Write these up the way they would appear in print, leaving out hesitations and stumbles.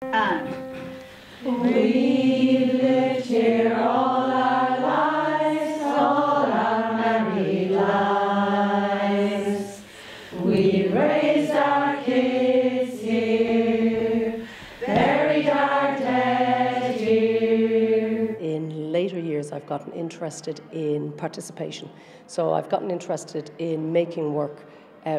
We lived here all our lives, all our married lives. We raised our kids here, buried our dead here. In later years, I've gotten interested in participation. So I've gotten interested in making work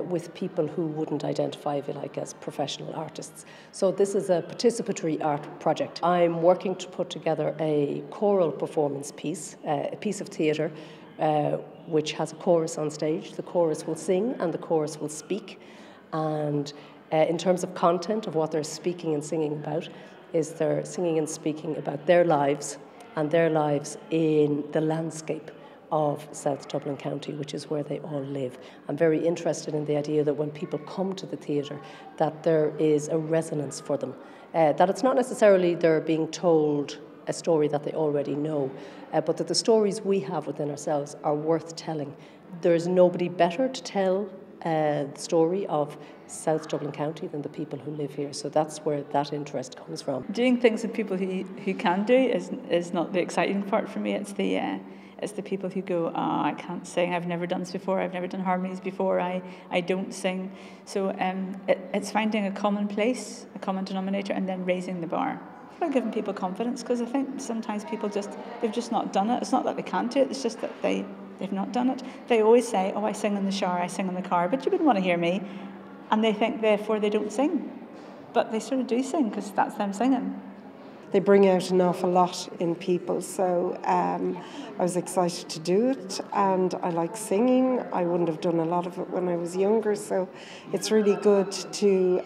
with people who wouldn't identify, if you like, as professional artists. So this is a participatory art project. I'm working to put together a choral performance piece, a piece of theatre, which has a chorus on stage. The chorus will sing and the chorus will speak. And in terms of content of what they're speaking and singing about, is they're singing and speaking about their lives and their lives in the landscape of South Dublin County, which is where they all live. I'm very interested in the idea that when people come to the theatre, that there is a resonance for them, that it's not necessarily they're being told a story that they already know, but that the stories we have within ourselves are worth telling. There's nobody better to tell the story of South Dublin County than the people who live here. So that's where that interest comes from. Doing things with people who can do is not the exciting part for me. It's the people who go, I can't sing, I've never done this before, I've never done harmonies before, I don't sing. So it's finding a common place, a common denominator, and then raising the bar. By giving people confidence, because I think sometimes people they've just not done it. It's not that they can't do it, it's just that they've not done it. They always say, I sing in the shower, I sing in the car, but you wouldn't want to hear me. And they think, therefore, they don't sing. But they sort of do sing, because that's them singing. They bring out an awful lot in people, so I was excited to do it, and I like singing. I wouldn't have done a lot of it when I was younger, so it's really good to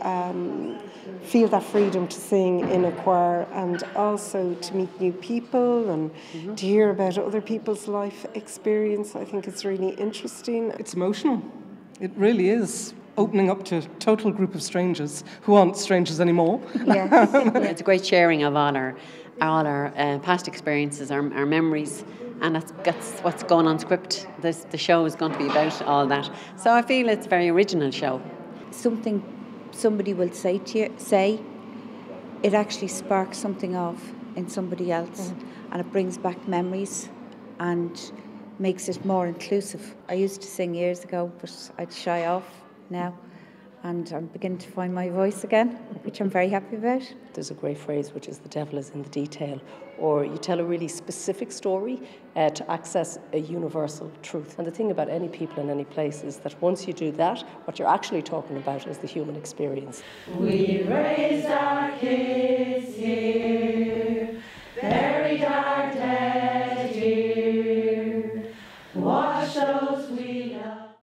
feel that freedom to sing in a choir, and also to meet new people and to hear about other people's life experience. I think it's really interesting. It's emotional. It really is. Opening up to a total group of strangers who aren't strangers anymore. Yes. It's a great sharing of all our past experiences, our memories, and that's what's going on script. The show is going to be about all that. So I feel it's a very original show. Something somebody will say to you, it actually sparks something off in somebody else, and it brings back memories and makes it more inclusive. I used to sing years ago, but I'd shy off now, and I'm beginning to find my voice again, which I'm very happy about. There's a great phrase which is the devil is in the detail, or you tell a really specific story to access a universal truth. And the thing about any people in any place is that once you do that, what you're actually talking about is the human experience. We raised our kids